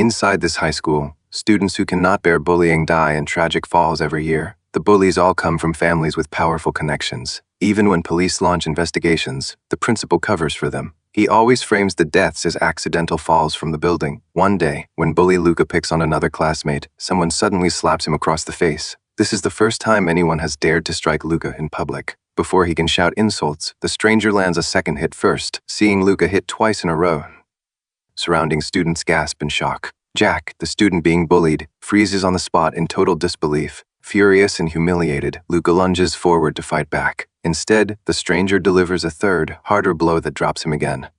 Inside this high school, students who cannot bear bullying die in tragic falls every year. The bullies all come from families with powerful connections. Even when police launch investigations, the principal covers for them. He always frames the deaths as accidental falls from the building. One day, when bully Luca picks on another classmate, someone suddenly slaps him across the face. This is the first time anyone has dared to strike Luca in public. Before he can shout insults, the stranger lands a second hit first, seeing Luca hit twice in a row. Surrounding students gasp in shock. Jack, the student being bullied, freezes on the spot in total disbelief. Furious and humiliated, Luca lunges forward to fight back. Instead, the stranger delivers a third, harder blow that drops him again.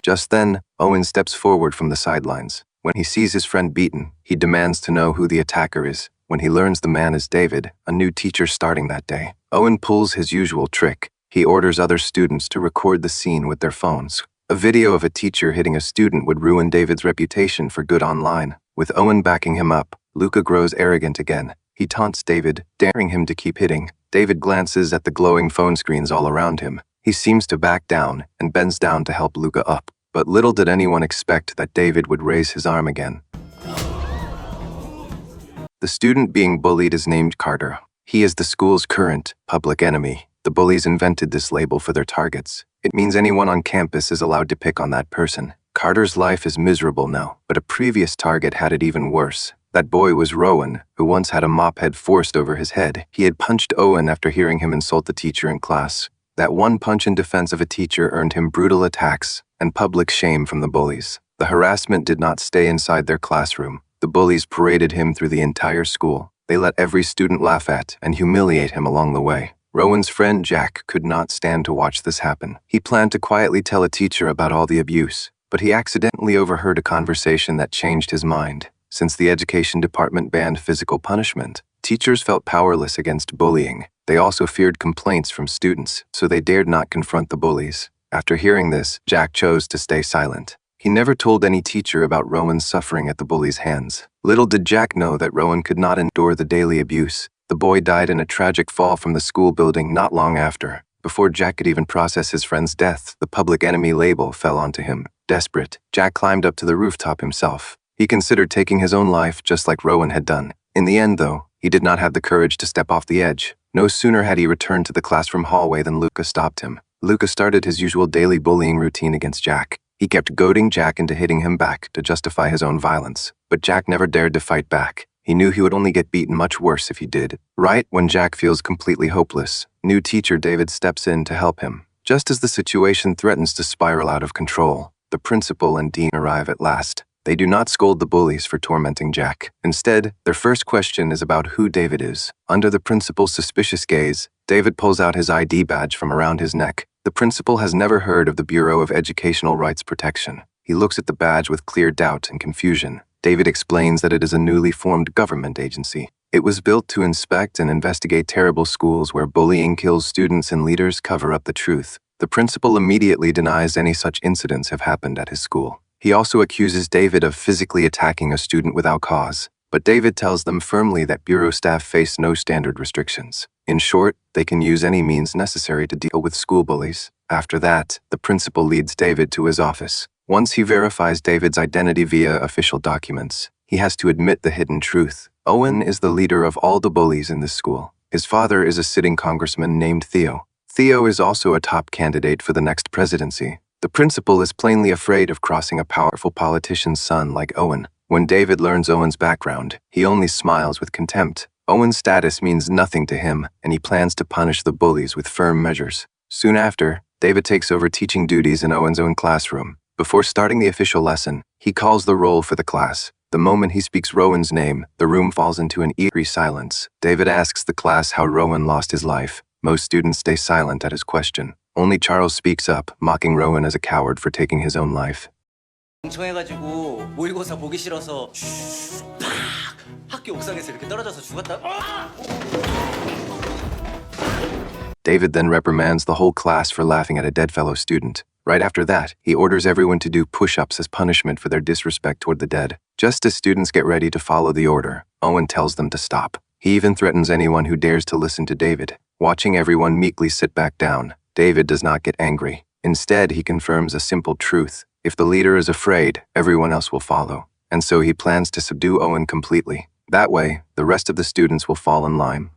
Just then, Owen steps forward from the sidelines. When he sees his friend beaten, he demands to know who the attacker is. When he learns the man is David, a new teacher starting that day, Owen pulls his usual trick. He orders other students to record the scene with their phones. A video of a teacher hitting a student would ruin David's reputation for good online. With Owen backing him up, Luca grows arrogant again. He taunts David, daring him to keep hitting. David glances at the glowing phone screens all around him. He seems to back down and bends down to help Luca up. But little did anyone expect that David would raise his arm again. The student being bullied is named Carter. He is the school's current public enemy. The bullies invented this label for their targets. It means anyone on campus is allowed to pick on that person. Carter's life is miserable now, but a previous target had it even worse. That boy was Rowan, who once had a mop head forced over his head. He had punched Owen after hearing him insult the teacher in class. That one punch in defense of a teacher earned him brutal attacks and public shame from the bullies. The harassment did not stay inside their classroom. The bullies paraded him through the entire school. They let every student laugh at and humiliate him along the way. Rowan's friend Jack could not stand to watch this happen. He planned to quietly tell a teacher about all the abuse, but he accidentally overheard a conversation that changed his mind. Since the education department banned physical punishment, teachers felt powerless against bullying. They also feared complaints from students, so they dared not confront the bullies. After hearing this, Jack chose to stay silent. He never told any teacher about Rowan's suffering at the bullies' hands. Little did Jack know that Rowan could not endure the daily abuse. The boy died in a tragic fall from the school building not long after. Before Jack could even process his friend's death, the public enemy label fell onto him. Desperate, Jack climbed up to the rooftop himself. He considered taking his own life just like Rowan had done. In the end, though, he did not have the courage to step off the edge. No sooner had he returned to the classroom hallway than Luca stopped him. Luca started his usual daily bullying routine against Jack. He kept goading Jack into hitting him back to justify his own violence. But Jack never dared to fight back. He knew he would only get beaten much worse if he did. Right when Jack feels completely hopeless, new teacher David steps in to help him. Just as the situation threatens to spiral out of control, the principal and dean arrive at last. They do not scold the bullies for tormenting Jack. Instead, their first question is about who David is. Under the principal's suspicious gaze, David pulls out his ID badge from around his neck. The principal has never heard of the Bureau of Educational Rights Protection. He looks at the badge with clear doubt and confusion. David explains that it is a newly formed government agency. It was built to inspect and investigate terrible schools where bullying kills students and leaders cover up the truth. The principal immediately denies any such incidents have happened at his school. He also accuses David of physically attacking a student without cause. But David tells them firmly that Bureau staff face no standard restrictions. In short, they can use any means necessary to deal with school bullies. After that, the principal leads David to his office. Once he verifies David's identity via official documents, he has to admit the hidden truth. Owen is the leader of all the bullies in this school. His father is a sitting congressman named Theo. Theo is also a top candidate for the next presidency. The principal is plainly afraid of crossing a powerful politician's son like Owen. When David learns Owen's background, he only smiles with contempt. Owen's status means nothing to him, and he plans to punish the bullies with firm measures. Soon after, David takes over teaching duties in Owen's own classroom. Before starting the official lesson, he calls the roll for the class. The moment he speaks Rowan's name, the room falls into an eerie silence. David asks the class how Rowan lost his life. Most students stay silent at his question. Only Charles speaks up, mocking Rowan as a coward for taking his own life. 멍청해가지고 모의고사 보기 싫어서 팍! 학교 옥상에서 이렇게 떨어져서 죽었다. David then reprimands the whole class for laughing at a dead fellow student. Right after that, he orders everyone to do push-ups as punishment for their disrespect toward the dead. Just as students get ready to follow the order, Owen tells them to stop. He even threatens anyone who dares to listen to David. Watching everyone meekly sit back down, David does not get angry. Instead, he confirms a simple truth. If the leader is afraid, everyone else will follow. And so he plans to subdue Owen completely. That way, the rest of the students will fall in line.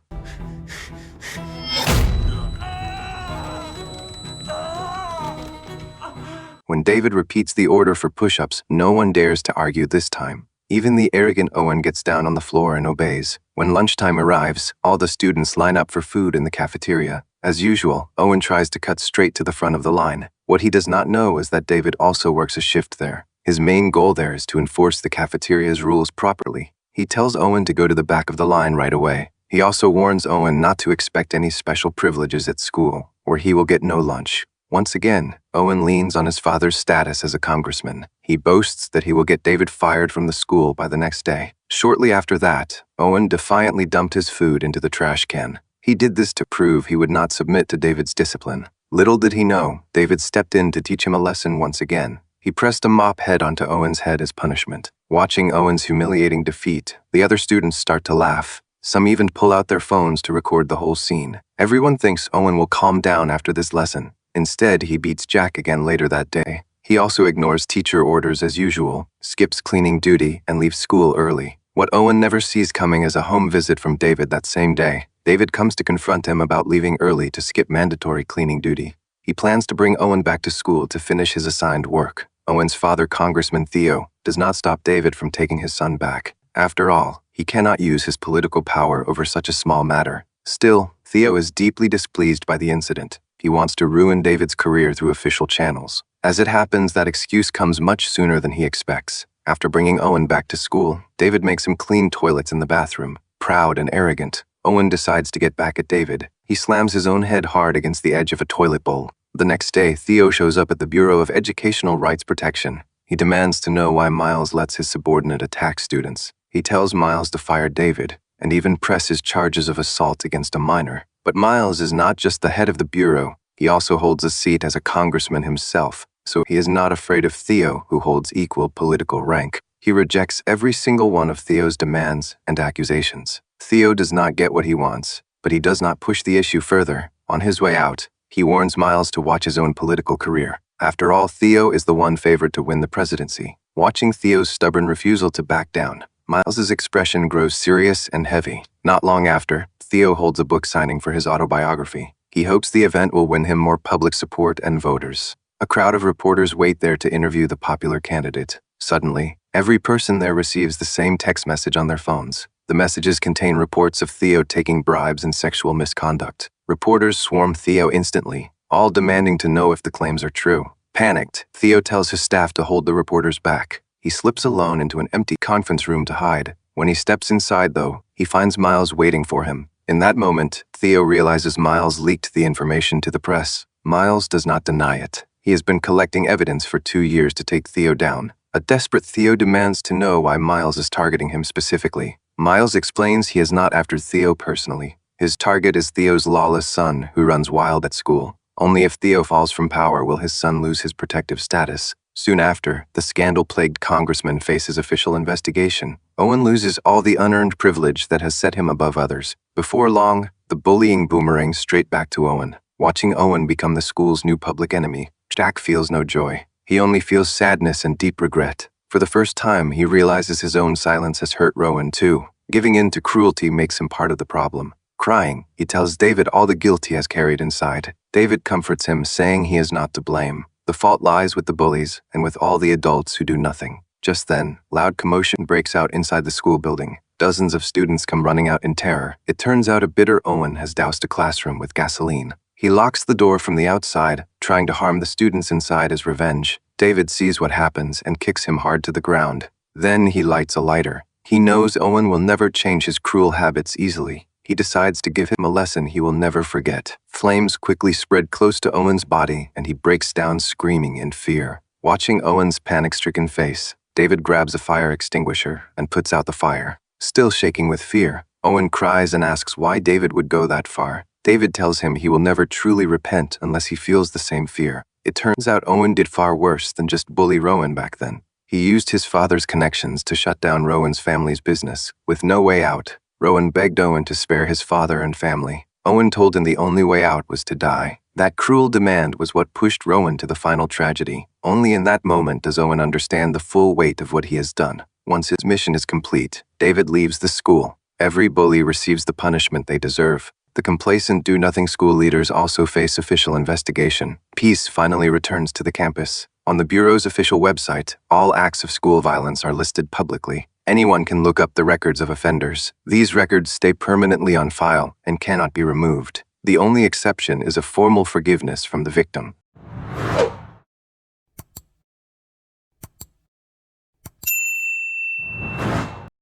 When David repeats the order for push-ups, no one dares to argue this time. Even the arrogant Owen gets down on the floor and obeys. When lunchtime arrives, all the students line up for food in the cafeteria. As usual, Owen tries to cut straight to the front of the line. What he does not know is that David also works a shift there. His main goal there is to enforce the cafeteria's rules properly. He tells Owen to go to the back of the line right away. He also warns Owen not to expect any special privileges at school, or he will get no lunch. Once again, Owen leans on his father's status as a congressman. He boasts that he will get David fired from the school by the next day. Shortly after that, Owen defiantly dumped his food into the trash can. He did this to prove he would not submit to David's discipline. Little did he know, David stepped in to teach him a lesson once again. He pressed a mop head onto Owen's head as punishment. Watching Owen's humiliating defeat, the other students start to laugh. Some even pull out their phones to record the whole scene. Everyone thinks Owen will calm down after this lesson. Instead, he beats Jack again later that day. He also ignores teacher orders as usual, skips cleaning duty, and leaves school early. What Owen never sees coming is a home visit from David that same day. David comes to confront him about leaving early to skip mandatory cleaning duty. He plans to bring Owen back to school to finish his assigned work. Owen's father, Congressman Theo, does not stop David from taking his son back. After all, he cannot use his political power over such a small matter. Still, Theo is deeply displeased by the incident. He wants to ruin David's career through official channels. As it happens, that excuse comes much sooner than he expects. After bringing Owen back to school, David makes him clean toilets in the bathroom. Proud and arrogant, Owen decides to get back at David. He slams his own head hard against the edge of a toilet bowl. The next day, Theo shows up at the Bureau of Educational Rights Protection. He demands to know why Miles lets his subordinate attack students. He tells Miles to fire David, and even presses charges of assault against a minor. But Miles is not just the head of the Bureau. He also holds a seat as a congressman himself, so he is not afraid of Theo, who holds equal political rank. He rejects every single one of Theo's demands and accusations. Theo does not get what he wants, but he does not push the issue further. On his way out, he warns Miles to watch his own political career. After all, Theo is the one favored to win the presidency. Watching Theo's stubborn refusal to back down, Miles's expression grows serious and heavy. Not long after, Theo holds a book signing for his autobiography. He hopes the event will win him more public support and voters. A crowd of reporters wait there to interview the popular candidate. Suddenly, every person there receives the same text message on their phones. The messages contain reports of Theo taking bribes and sexual misconduct. Reporters swarm Theo instantly, all demanding to know if the claims are true. Panicked, Theo tells his staff to hold the reporters back. He slips alone into an empty conference room to hide. When he steps inside, though, he finds Miles waiting for him. In that moment, Theo realizes Miles leaked the information to the press. Miles does not deny it. He has been collecting evidence for 2 years to take Theo down. A desperate Theo demands to know why Miles is targeting him specifically. Miles explains he is not after Theo personally. His target is Theo's lawless son, who runs wild at school. Only if Theo falls from power will his son lose his protective status. Soon after, the scandal-plagued congressman faces official investigation. Owen loses all the unearned privilege that has set him above others. Before long, the bullying boomerangs straight back to Owen. Watching Owen become the school's new public enemy, Jack feels no joy. He only feels sadness and deep regret. For the first time, he realizes his own silence has hurt Rowan too. Giving in to cruelty makes him part of the problem. Crying, he tells David all the guilt he has carried inside. David comforts him, saying he is not to blame. The fault lies with the bullies and with all the adults who do nothing. Just then, loud commotion breaks out inside the school building. Dozens of students come running out in terror. It turns out a bitter Owen has doused a classroom with gasoline. He locks the door from the outside, trying to harm the students inside as revenge. David sees what happens and kicks him hard to the ground. Then he lights a lighter. He knows Owen will never change his cruel habits easily. He decides to give him a lesson he will never forget. Flames quickly spread close to Owen's body, and he breaks down screaming in fear. Watching Owen's panic-stricken face, David grabs a fire extinguisher and puts out the fire. Still shaking with fear, Owen cries and asks why David would go that far. David tells him he will never truly repent unless he feels the same fear. It turns out Owen did far worse than just bully Rowan back then. He used his father's connections to shut down Rowan's family's business. With no way out, Rowan begged Owen to spare his father and family. Owen told him the only way out was to die. That cruel demand was what pushed Rowan to the final tragedy. Only in that moment does Owen understand the full weight of what he has done. Once his mission is complete, David leaves the school. Every bully receives the punishment they deserve. The complacent do-nothing school leaders also face official investigation. Peace finally returns to the campus. On the Bureau's official website, all acts of school violence are listed publicly. Anyone can look up the records of offenders. These records stay permanently on file and cannot be removed. The only exception is a formal forgiveness from the victim.